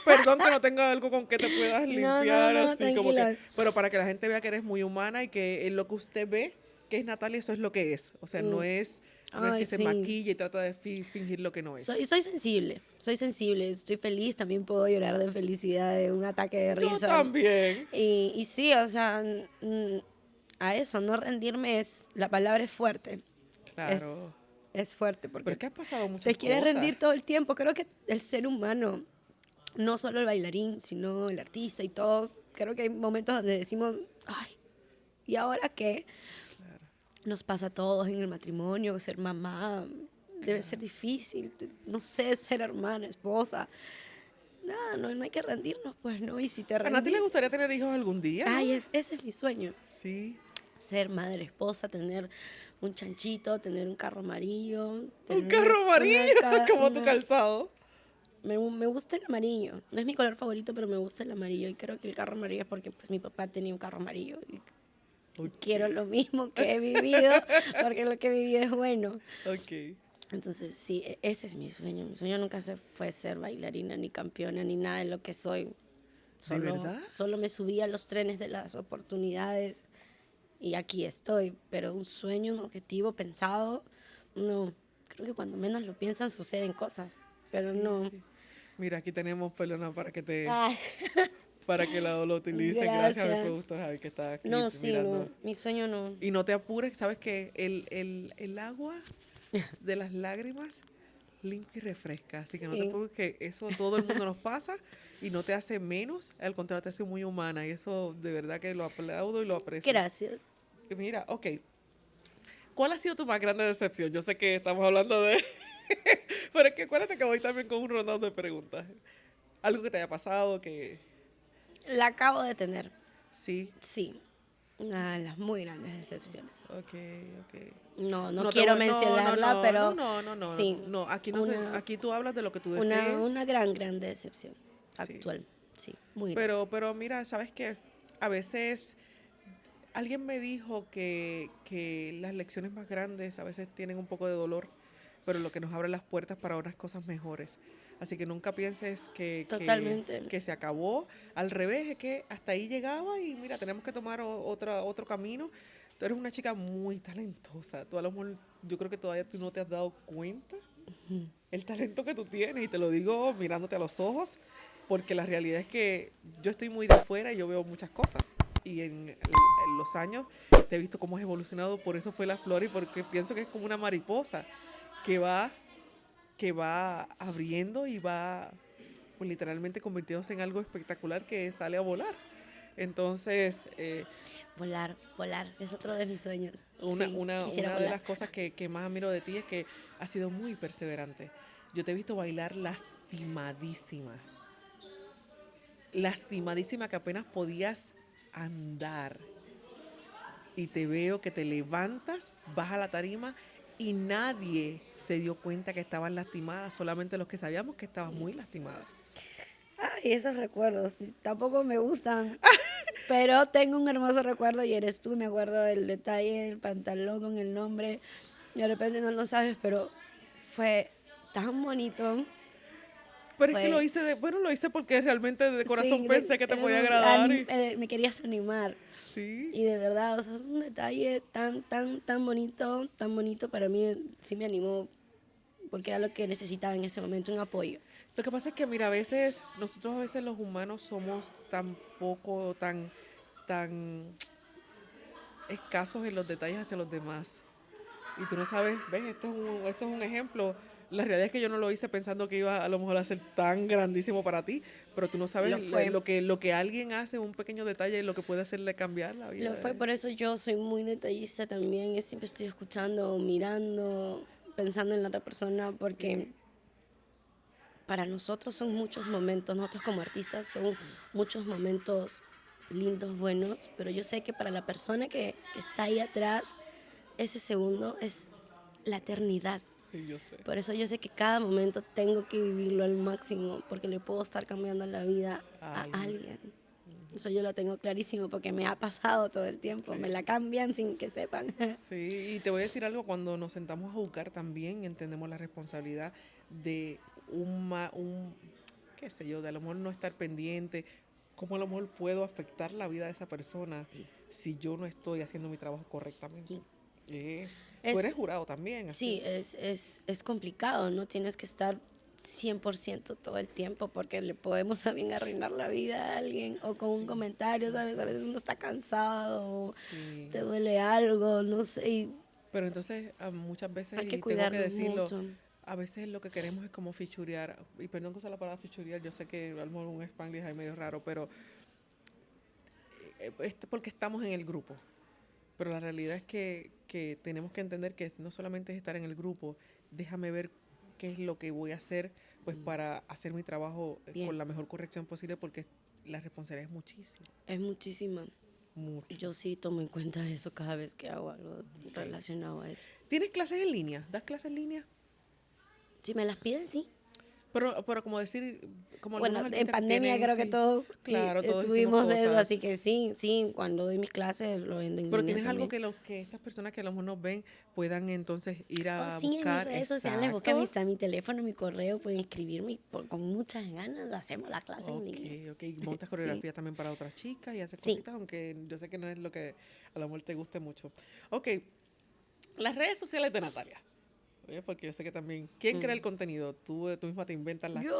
S1: Perdón que no tenga algo con que te puedas limpiar,
S2: no,
S1: así como que.
S2: tranquila.
S1: Pero para que la gente vea que eres muy humana y que lo que usted ve, que es Natalia, eso es lo que es. O sea, no es
S2: Ay,
S1: que se
S2: sí.
S1: maquilla y trata de fingir lo que no es.
S2: Soy sensible, estoy feliz, también puedo llorar de felicidad, de un ataque de
S1: Yo
S2: risa.
S1: también.
S2: Y sí, o sea, a eso, no rendirme la palabra es fuerte.
S1: Claro.
S2: Es fuerte porque
S1: Pero es que has pasado muchas
S2: te quieres
S1: cosas.
S2: rendir todo el tiempo. Creo que el ser humano, no solo el bailarín, sino el artista y todo, creo que hay momentos donde decimos, ay, ¿y ahora qué? Nos pasa a todos en el matrimonio, ser mamá, debe ser difícil, no sé, ser hermana, esposa. Nada, no hay que rendirnos, pues, ¿no? Y si te
S1: ¿A Nati
S2: rendes...
S1: le gustaría tener hijos algún día? ¿no?
S2: Ay, ese es mi sueño.
S1: Sí.
S2: Ser madre, esposa, tener un chanchito, tener un carro amarillo.
S1: Un
S2: tener
S1: carro amarillo, como tu
S2: una-
S1: calzado.
S2: Me gusta el amarillo. No es mi color favorito, pero me gusta el amarillo. Y creo que el carro amarillo es porque pues, mi papá tenía un carro amarillo. Y quiero lo mismo que he vivido, porque lo que he vivido es bueno.
S1: Ok.
S2: Entonces, sí, ese es mi sueño. Mi sueño nunca fue ser bailarina, ni campeona, ni nada de lo que soy.
S1: verdad?
S2: Solo me subí a los trenes de las oportunidades y aquí estoy. Pero un sueño, un objetivo pensado, no. Creo que cuando menos lo piensan suceden cosas, pero
S1: Sí,
S2: no.
S1: sí. Mira, aquí tenemos pelona para que te...
S2: Ay,
S1: para que lo utilicen. Gracias a mi
S2: Gracias.
S1: productor Javi que está aquí
S2: no, sí,
S1: mirando.
S2: no. Mi sueño no.
S1: Y no te apures, sabes que el agua de las lágrimas limpia y refresca. Así que no te
S2: Sí.
S1: apures, que eso todo el mundo nos pasa y no te hace menos, al contrario, te hace muy humana. Y eso de verdad que lo aplaudo y lo aprecio.
S2: Gracias.
S1: Mira, ok. ¿Cuál ha sido tu más grande decepción? Yo sé que estamos hablando de... Pero es que acuérdate que voy también con un rondón de preguntas. Algo que te haya pasado, que...
S2: La acabo de tener.
S1: Sí.
S2: Sí. Una de las muy grandes decepciones.
S1: Ok, ok.
S2: No
S1: te
S2: quiero
S1: voy-
S2: mencionarla, pero
S1: no,
S2: sí,
S1: no, aquí aquí tú hablas de lo que tú
S2: una
S1: desees.
S2: gran decepción
S1: Sí.
S2: actual. Sí, muy grande.
S1: Pero mira, ¿sabes qué? A veces alguien me dijo que las lecciones más grandes a veces tienen un poco de dolor, pero lo que nos abre las puertas para otras cosas mejores. Así que nunca pienses
S2: Totalmente.
S1: que se acabó. Al revés, es que hasta ahí llegaba y mira, tenemos que tomar otro camino. Tú eres una chica muy talentosa. Tú a lo mejor, yo creo que todavía tú no te has dado cuenta el talento que tú tienes. Y te lo digo mirándote a los ojos, porque la realidad es que yo estoy muy de afuera y yo veo muchas cosas. Y en los años te he visto cómo has evolucionado. Por eso fue la flor y porque pienso que es como una mariposa que va abriendo y va pues, literalmente convirtiéndose en algo espectacular que sale a volar. Entonces,
S2: Volar es otro de mis sueños.
S1: una
S2: Sí,
S1: de
S2: quisiera volar.
S1: las cosas que más admiro de ti es que has sido muy perseverante. yo te he visto bailar lastimadísima. Lastimadísima que apenas podías andar. Y te veo que te levantas, vas a la tarima y nadie se dio cuenta que estabas lastimada, solamente los que sabíamos que estabas muy lastimada.
S2: Ay, esos recuerdos tampoco me gustan, pero tengo un hermoso recuerdo y eres tú. Me acuerdo del detalle del pantalón con el nombre. De repente no lo sabes, pero fue tan bonito.
S1: Pero es que
S2: Fue-
S1: lo hice porque realmente de corazón
S2: Sí,
S1: pensé que te
S2: era
S1: podía
S2: un
S1: agradar.
S2: me querías animar.
S1: Sí.
S2: Y de verdad, o sea, es un detalle tan bonito para mí. Sí me animó porque era lo que necesitaba en ese momento, un apoyo.
S1: Lo que pasa es que, mira, nosotros a veces los humanos somos tan poco, tan escasos en los detalles hacia los demás. Y tú no sabes, ves, esto es un ejemplo. La realidad es que yo no lo hice pensando que iba a lo mejor a ser tan grandísimo para ti, pero tú no sabes
S2: Lo fue.
S1: lo que alguien hace, un pequeño detalle, lo que puede hacerle cambiar la vida.
S2: Lo fue, por eso yo soy muy detallista también. Yo siempre estoy escuchando, mirando, pensando en la otra persona, porque para nosotros son muchos momentos, nosotros como artistas son muchos momentos lindos, buenos, pero yo sé que para la persona que está ahí atrás, ese segundo es la eternidad.
S1: Sí, yo sé.
S2: Por eso yo sé que cada momento tengo que vivirlo al máximo, porque le puedo estar cambiando la vida a alguien. Eso yo lo tengo clarísimo porque me ha pasado todo el tiempo. Me la cambian sin que sepan.
S1: Sí, y te voy a decir algo, cuando nos sentamos a jugar también entendemos la responsabilidad de qué sé yo, de a lo mejor no estar pendiente, cómo a lo mejor puedo afectar la vida de esa persona si yo no estoy haciendo mi trabajo correctamente.
S2: Sí.
S1: Tú eres jurado también.
S2: Sí, es complicado, ¿no? Tienes que estar 100% todo el tiempo porque le podemos también arruinar la vida a alguien o con un comentario, ¿sabes? A veces uno está cansado, o
S1: Sí.
S2: te duele algo, no sé. Y
S1: Pero entonces muchas veces,
S2: hay que
S1: y tengo que
S2: cuidarlo
S1: decirlo,
S2: mucho.
S1: a veces lo que queremos es como fichurear, y perdón que use la palabra fichurear, yo sé que a lo mejor un spanglish ahí medio raro, pero porque estamos en el grupo. Pero la realidad es que tenemos que entender que no solamente es estar en el grupo, déjame ver qué es lo que voy a hacer pues para hacer mi trabajo
S2: Bien.
S1: con la mejor corrección posible, porque la responsabilidad es muchísima.
S2: Es muchísima.
S1: Mucho.
S2: Yo sí tomo en cuenta eso cada vez que hago algo relacionado a eso.
S1: ¿Tienes clases en línea? ¿Das clases en línea?
S2: Si me las piden, sí.
S1: Pero como decir, como
S2: Bueno,
S1: algunos
S2: en
S1: artistas
S2: pandemia
S1: tienen,
S2: creo que
S1: sí.
S2: todos
S1: Claro, todos
S2: tuvimos
S1: hicimos
S2: eso,
S1: cosas.
S2: así que sí, cuando doy mis clases lo vendo en
S1: Pero
S2: línea
S1: tienes algo
S2: también.
S1: que estas personas que a lo mejor nos ven puedan entonces ir a
S2: Sí, en mis
S1: buscar.
S2: redes sociales, buscan mi teléfono, mi correo, pueden escribirme y con muchas ganas hacemos la clase en línea.
S1: Ok. Montas coreografía también para otras chicas y haces
S2: Sí.
S1: cositas, aunque yo sé que no es lo que a lo mejor te guste mucho. Ok, las redes sociales de Natalia. Oye, porque yo sé que también, ¿quién crea el contenido? Tú misma te inventas las
S2: Yo.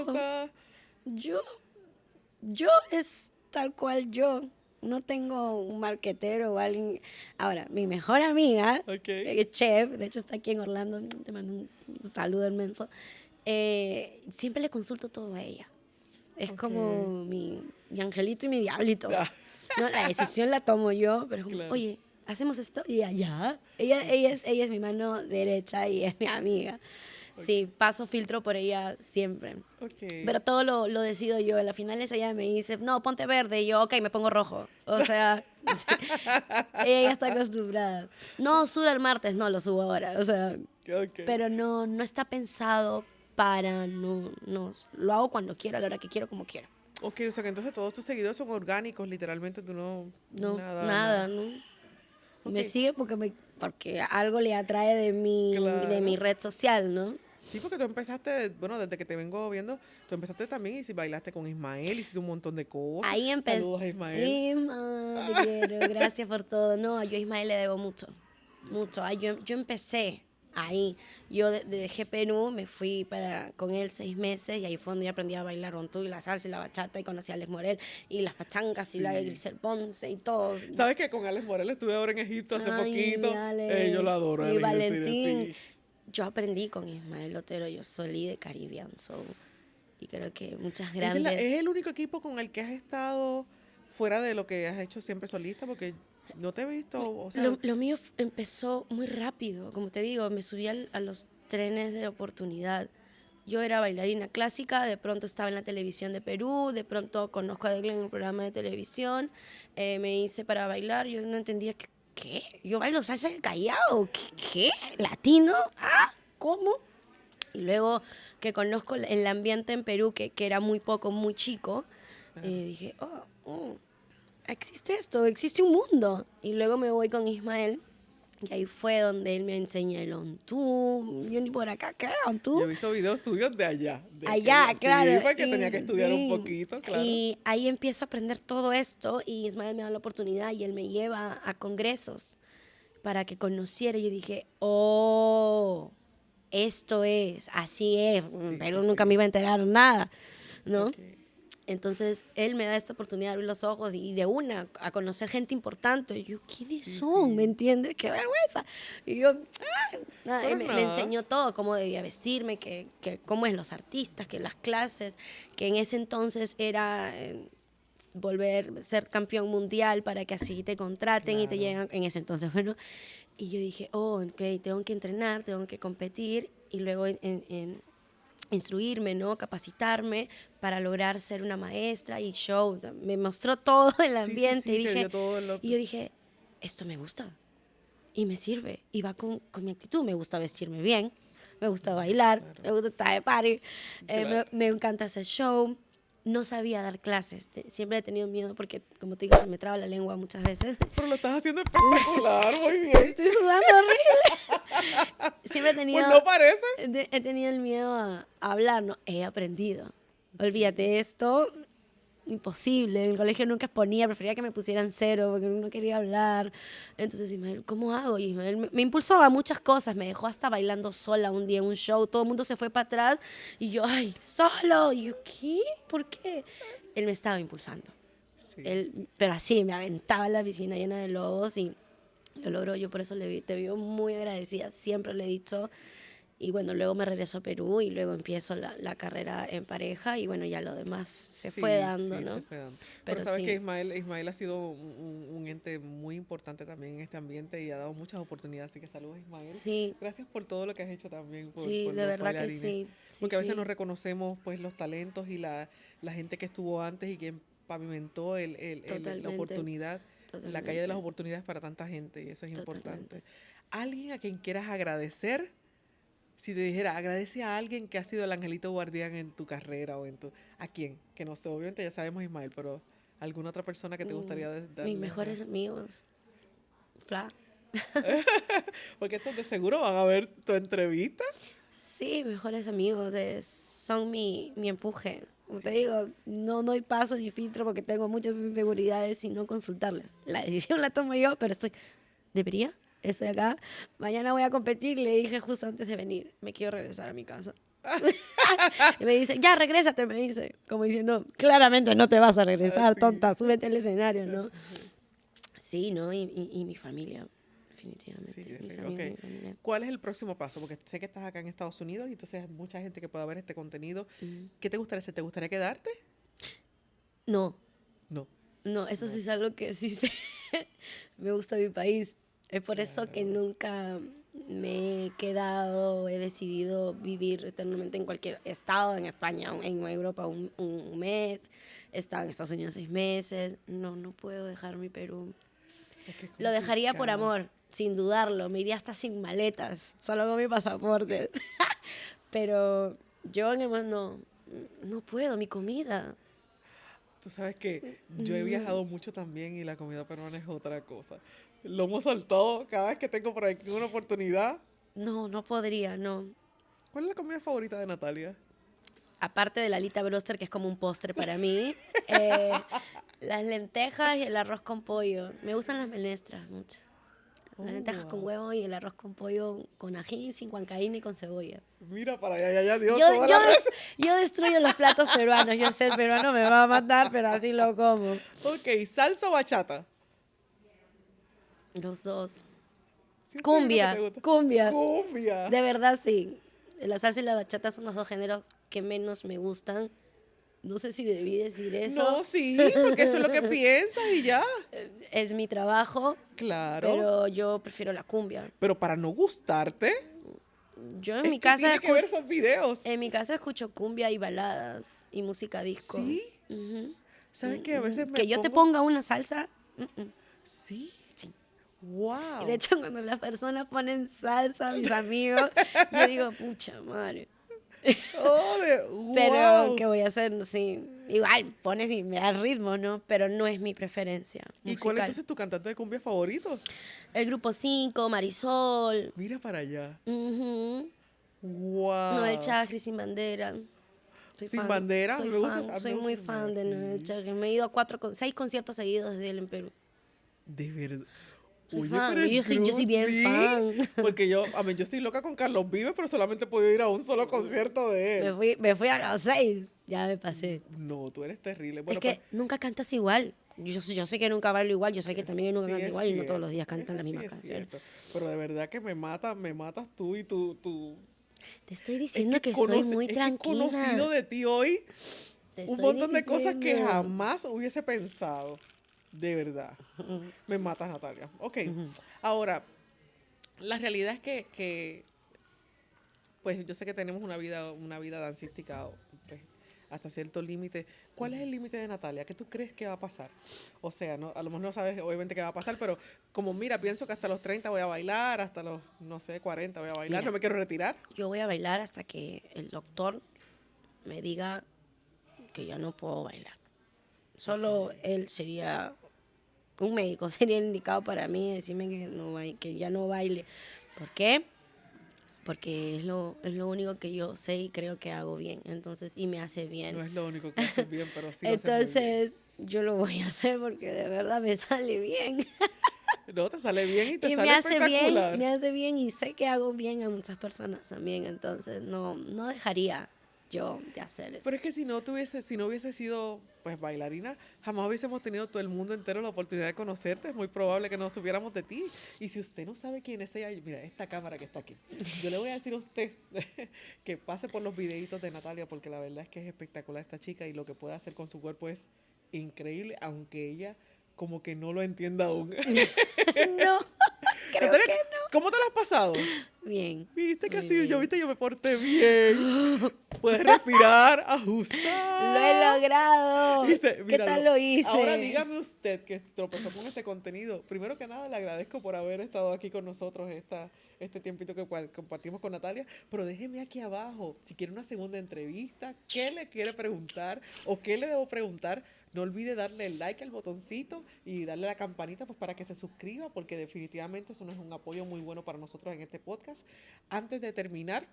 S1: cosas.
S2: Yo es tal cual yo. No tengo un marquetero o alguien. Ahora, mi mejor amiga,
S1: Ok.
S2: chef, de hecho está aquí en Orlando, te mando un saludo inmenso. Siempre le consulto todo a ella. Es
S1: Ok.
S2: como mi angelito y mi diablito.
S1: Ah.
S2: No, la decisión la tomo yo, pero es como,
S1: Claro.
S2: oye, hacemos esto y ella, ya. Ella es mi mano derecha y es mi amiga. Sí, paso filtro por ella siempre.
S1: Ok.
S2: Pero todo lo decido yo. A la final ella me dice, no, ponte verde. Y yo, ok, me pongo rojo. O sea, ella ya está acostumbrada. No, sube el martes. No, lo subo ahora. O sea,
S1: Ok.
S2: pero no está pensado para, no, lo hago cuando quiera, a la hora que quiero, como quiero.
S1: Ok, o sea que entonces todos tus seguidores son orgánicos, literalmente tú no...
S2: No,
S1: nada.
S2: nada, ¿no? Me
S1: Ok.
S2: sigue porque algo le atrae de mi
S1: Claro.
S2: red social, ¿no?
S1: Sí, porque tú empezaste, bueno, desde que te vengo viendo, tú empezaste también y si bailaste con Ismael, hiciste un montón de cosas.
S2: Ahí empecé.
S1: Saludos a Ismael.
S2: Isma, te quiero, gracias por todo. No, yo a Ismael le debo mucho. Ay, yo empecé ahí. Yo dejé Perú, me fui con él 6 meses y ahí fue donde yo aprendí a bailar rontú y la salsa y la bachata y conocí a Alex Morel y las pachangas y la de
S1: Sí.
S2: Grisel Ponce y todo.
S1: ¿Sabes que con Alex Morel estuve ahora en Egipto hace
S2: Ay,
S1: poquito?
S2: Alex,
S1: Yo lo adoro.
S2: y
S1: Alex,
S2: Valentín.
S1: sí.
S2: Yo aprendí con Ismael Otero, yo solí de Caribbean Soul y creo que muchas
S1: ¿Es
S2: grandes...
S1: es el único equipo con el que has estado fuera de lo que has hecho siempre solista? Porque no te he visto, o sea...
S2: Lo mío empezó muy rápido, como te digo, me subí a los trenes de oportunidad yo era bailarina clásica, de pronto estaba en la televisión de Perú, de pronto conozco a Declan en un programa de televisión, me hice para bailar, yo no entendía ¿qué? Yo bailo salsa del Callao, ¿qué? ¿Latino? ¿Ah? ¿Cómo? Y luego que conozco el ambiente en Perú, que era muy poco, muy chico, dije, existe esto, existe un mundo. Y luego me voy con Ismael, y ahí fue donde él me enseña el ontú. Yo ni por acá, ¿qué? ¿Ontú?
S1: Yo he visto videos tuyos de allá.
S2: Allá, claro.
S1: Sí, porque tenía que estudiar
S2: sí.
S1: un poquito, claro.
S2: Y ahí empiezo a aprender todo esto y Ismael me da la oportunidad y él me lleva a congresos para que conociera. Y yo dije, esto es, así es.
S1: Sí,
S2: Pero
S1: sí,
S2: nunca
S1: sí.
S2: me iba a enterar nada, ¿no?
S1: Ok.
S2: Entonces, él me da esta oportunidad de abrir los ojos y de una a conocer gente importante. Y yo, ¿quiénes
S1: Sí,
S2: son?
S1: sí.
S2: ¿Me entiendes? ¡Qué vergüenza! Y yo, nada,
S1: Pues
S2: me
S1: nada.
S2: enseñó todo, cómo debía vestirme, que cómo es los artistas, que las clases, que en ese entonces era ser campeón mundial para que así te contraten y te
S1: Claro.
S2: llegan en ese entonces. Bueno, y yo dije, ok, tengo que entrenar, tengo que competir y luego instruirme, ¿no? Capacitarme para lograr ser una maestra y show. Me mostró todo el
S1: Sí,
S2: ambiente
S1: sí,
S2: y
S1: te
S2: dije,
S1: dio todo
S2: y yo dije, esto me gusta y me sirve y va con mi actitud. Me gusta vestirme bien, me gusta bailar,
S1: Claro.
S2: me gusta estar de party,
S1: Claro.
S2: me encanta hacer show. No sabía dar clases, siempre he tenido miedo porque, como te digo, se me traba la lengua muchas veces.
S1: Pero lo estás haciendo espectacular, muy bien.
S2: Estoy sudando horrible. Siempre he tenido...
S1: Pues no parece.
S2: He tenido el miedo a hablar, ¿no? He aprendido. Olvídate esto, imposible. En el colegio nunca exponía, prefería que me pusieran 0 porque no quería hablar. Entonces, Ismael, ¿cómo hago? Y Ismael me impulsó a muchas cosas, me dejó hasta bailando sola un día en un show, todo el mundo se fue para atrás y yo, ¡ay, solo! Y yo, ¿qué? ¿Por qué? Él me estaba impulsando.
S1: Sí.
S2: Pero así, me aventaba en la piscina llena de lobos y lo logró. Yo por eso te vivo muy agradecida, siempre le he dicho. Y bueno, luego me regreso a Perú y luego empiezo la carrera en pareja y bueno, ya lo demás se
S1: Sí,
S2: fue dando,
S1: sí,
S2: ¿no?
S1: se fue dando.
S2: Pero
S1: Pero sabes
S2: sí.
S1: que Ismael ha sido un ente muy importante también en este ambiente y ha dado muchas oportunidades. Así que saludos, Ismael.
S2: Sí,
S1: Gracias por todo lo que has hecho también.
S2: sí,
S1: por
S2: de
S1: los
S2: verdad que
S1: bailarines.
S2: sí. Sí,
S1: Porque a veces
S2: sí.
S1: no reconocemos pues los talentos y la gente que estuvo antes y que pavimentó la
S2: Totalmente,
S1: oportunidad, la calle de las oportunidades para tanta gente y eso es
S2: Totalmente.
S1: importante. Alguien a quien quieras agradecer, si te dijera, agradece a alguien que ha sido el angelito guardián en tu carrera o ¿a quién? Que no sé, obviamente ya sabemos Ismael, pero alguna otra persona que te gustaría darle.
S2: Mis mejores amigos. Fla.
S1: Porque estos de seguro van a ver tu entrevista.
S2: Sí, mejores amigos son mi empuje. Como te digo, no doy paso ni filtro porque tengo muchas inseguridades y no consultarles. La decisión la tomo yo, pero ¿debería? Estoy acá. Mañana voy a competir. Le dije justo antes de venir, me quiero regresar a mi casa. Y me dice, ya, regrésate, me dice. Como diciendo, claramente no te vas a regresar, tonta, súbete al escenario, ¿no? Sí, ¿no? Y mi familia, definitivamente.
S1: Sí,
S2: mi
S1: ok.
S2: familia, mi familia.
S1: ¿Cuál es el próximo paso? Porque sé que estás acá en Estados Unidos y entonces hay mucha gente que pueda ver este contenido. ¿Qué te gustaría hacer? ¿Te gustaría quedarte?
S2: No,
S1: No.
S2: no, eso sí es algo que sí sé. Me gusta mi país. Es por eso que nunca me he quedado, he decidido vivir eternamente en cualquier estado, en España, en Europa un mes, he estado en Estados Unidos 6 meses. No puedo dejar mi Perú.
S1: Es que es
S2: Lo dejaría por
S1: complicado.
S2: amor, sin dudarlo. Me iría hasta sin maletas, solo con mi pasaporte. Pero yo en el mundo no puedo, mi comida.
S1: Tú sabes que yo he viajado mucho también y la comida peruana es otra cosa. Lo hemos saltado cada vez que tengo por aquí una oportunidad.
S2: No podría, no.
S1: ¿Cuál es la comida favorita de Natalia?
S2: Aparte de la alita broster, que es como un postre para mí, las lentejas y el arroz con pollo. Me gustan las menestras mucho. Las lentejas con
S1: wow.
S2: huevo y el arroz con pollo con ají, sin huancaína y con cebolla.
S1: Mira para allá, ya dio
S2: Yo,
S1: toda
S2: yo,
S1: la
S2: des- yo destruyo los platos peruanos. Yo sé, el peruano me va a matar, pero así lo como.
S1: Ok, salsa o bachata.
S2: Los dos.
S1: ¿Sí
S2: Cumbia,
S1: te gusta?
S2: cumbia.
S1: Cumbia.
S2: De verdad, sí. La salsa y la bachata son los dos géneros que menos me gustan. No sé si debí decir eso.
S1: No, sí, porque eso es lo que piensas y ya.
S2: Es mi trabajo,
S1: Claro.
S2: pero yo prefiero la cumbia.
S1: Pero para no gustarte,
S2: Yo en
S1: Es
S2: mi
S1: que
S2: casa
S1: tiene que ver esos videos.
S2: en mi casa escucho cumbia y baladas y música disco.
S1: ¿Sí?
S2: Ujú.
S1: ¿Sabes qué? A veces me
S2: Que yo te
S1: pongo-
S2: ponga una salsa.
S1: ¿Sí?
S2: Sí.
S1: Wow.
S2: Y de hecho, cuando las personas ponen salsa, mis amigos, yo digo, pucha madre.
S1: Oh,
S2: Pero,
S1: wow.
S2: ¿qué voy a hacer? Sí, igual, pones y me da el ritmo, ¿no? Pero no es mi preferencia
S1: ¿Y cuál es
S2: musical.
S1: entonces tu cantante de cumbia favorito?
S2: El Grupo 5, Marisol,
S1: Mira para allá.
S2: ujú,
S1: Wow.
S2: Noel Chagri, Sin Bandera. Soy
S1: Sin
S2: fan,
S1: Bandera,
S2: soy
S1: me gusta-
S2: fan,
S1: a mí
S2: soy
S1: me
S2: muy
S1: gusta Sin
S2: fan de
S1: Bandera,
S2: Noel
S1: sí.
S2: Chagri. Me he ido a 6 conciertos seguidos de él en Perú.
S1: De verdad.
S2: Soy fan,
S1: pero
S2: yo
S1: es
S2: soy
S1: Groot,
S2: bien
S1: ¿sí?
S2: fan.
S1: Porque yo soy loca con Carlos Vives, pero solamente he podido ir a un solo concierto de él.
S2: Me fui a los 6, ya me pasé.
S1: No, tú eres terrible.
S2: Es
S1: Bueno,
S2: que nunca cantas igual. Yo sé que nunca bailo igual, yo sé que
S1: eso
S2: también nunca
S1: sí
S2: canto
S1: es
S2: igual y no todos
S1: cierto,
S2: los días cantan
S1: eso
S2: las
S1: sí
S2: mismas
S1: es
S2: canciones.
S1: cierto. Pero de verdad que me matas tú y tu...
S2: Te estoy
S1: Es
S2: diciendo que, soy
S1: conoce-
S2: muy
S1: es que he conocido
S2: tranquila.
S1: de ti hoy
S2: Te
S1: un
S2: estoy
S1: montón de cosas que
S2: diciendo.
S1: jamás hubiese pensado. De verdad. Me matas, Natalia. Ok. Ahora, la realidad es que pues yo sé que tenemos una vida dancística pues, hasta cierto límite. ¿Cuál es el límite de Natalia? ¿Qué tú crees que va a pasar? O sea, no, a lo mejor no sabes obviamente qué va a pasar, pero como mira, pienso que hasta los 30 voy a bailar, hasta los, no sé, 40 voy a bailar,
S2: Mira.
S1: no me quiero retirar.
S2: Yo voy a bailar hasta que el doctor me diga que ya no puedo bailar. Solo él sería, un médico sería el indicado para mí decirme que ya no baile. ¿Por qué? Porque es lo único que yo sé y creo que hago bien. Entonces, y me hace bien.
S1: No es lo único que haces bien, pero sí lo haces muy bien.
S2: Entonces, yo lo voy a hacer porque de verdad me sale bien.
S1: No, te sale bien y te
S2: Y
S1: sale
S2: me hace
S1: espectacular.
S2: me hace bien y sé que hago bien a muchas personas también. Entonces, no dejaría yo de hacer eso.
S1: Pero es que si no hubiese sido pues bailarina, jamás hubiésemos tenido todo el mundo entero la oportunidad de conocerte. Es muy probable que no supiéramos de ti. Y si usted no sabe quién es ella, mira, esta cámara que está aquí. Yo le voy a decir a usted que pase por los videitos de Natalia, porque la verdad es que es espectacular esta chica y lo que puede hacer con su cuerpo es increíble, aunque ella como que no lo entienda aún.
S2: No, creo
S1: Natalia,
S2: que no.
S1: ¿cómo te lo has pasado?
S2: Bien.
S1: Viste que
S2: Muy
S1: así,
S2: bien.
S1: yo me porté bien. Puedes respirar, ajustar.
S2: Lo he logrado.
S1: Hice-
S2: ¿Qué
S1: míralo.
S2: tal lo hice?
S1: Ahora dígame usted que tropezó con este contenido. Primero que nada, le agradezco por haber estado aquí con nosotros este tiempito que compartimos con Natalia. Pero déjeme aquí abajo, si quiere una segunda entrevista, qué le quiere preguntar o qué le debo preguntar. No olvide darle el like al botoncito y darle la campanita pues, para que se suscriba, porque definitivamente eso no es un apoyo muy bueno para nosotros en este podcast. Antes de terminar,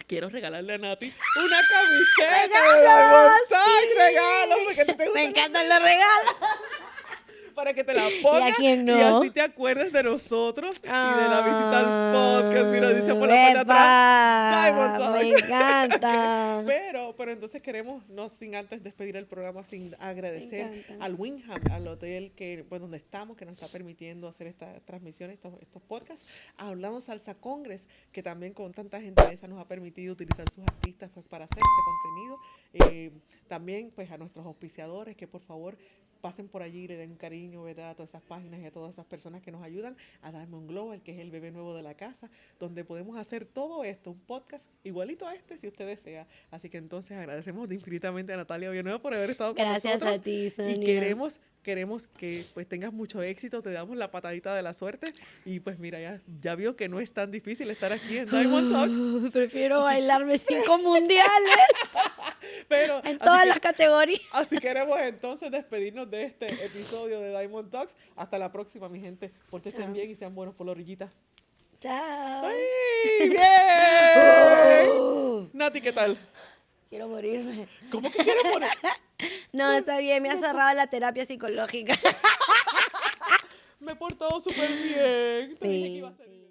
S1: quiero regalarle a Nati una camiseta de Diamond Talks. ¡Regalos! Porque a ti te
S2: Me
S1: gustan
S2: encantan los regalos.
S1: para que te la pongas
S2: ¿Y a quién no?
S1: y así te acuerdes de nosotros y de la visita al podcast. Mira, dice por la parte de atrás, Diamond
S2: ¡Epa!
S1: Talks.
S2: Me encanta.
S1: Pero entonces queremos, no sin antes despedir el programa, sin agradecer
S2: Me encanta.
S1: al Winham, al hotel que pues donde estamos, que nos está permitiendo hacer esta transmisión, estos podcasts. Hablamos Salsa Congress, que también con tanta gentileza nos ha permitido utilizar sus artistas pues, para hacer este contenido. También pues a nuestros auspiciadores, que por favor pasen por allí y le den un cariño, ¿verdad? A todas esas páginas y a todas esas personas que nos ayudan, a Diamond Global, que es el bebé nuevo de la casa, donde podemos hacer todo esto, un podcast igualito a este, si usted desea. Así que entonces agradecemos infinitamente a Natalia Villanueva por haber estado con
S2: Gracias
S1: nosotros.
S2: a ti, Sonia.
S1: Y queremos que pues tengas mucho éxito, te damos la patadita de la suerte y pues mira, ya vio que no es tan difícil estar aquí en Diamond Talks,
S2: Prefiero bailarme 5 mundiales
S1: pero
S2: en
S1: así
S2: todas
S1: que-
S2: las categorías.
S1: Así queremos entonces despedirnos de este episodio de Diamond Talks. Hasta la próxima, mi gente. Pórtense
S2: Chao.
S1: bien y sean buenos por la orillita.
S2: Chao.
S1: ¡Ay, bien! Nati, ¿qué tal?
S2: Quiero morirme.
S1: ¿Cómo que quieres poner?
S2: No, está bien, me ha cerrado la terapia psicológica.
S1: Me he portado súper bien. Te dije que
S2: Sí,
S1: iba a ser-
S2: sí.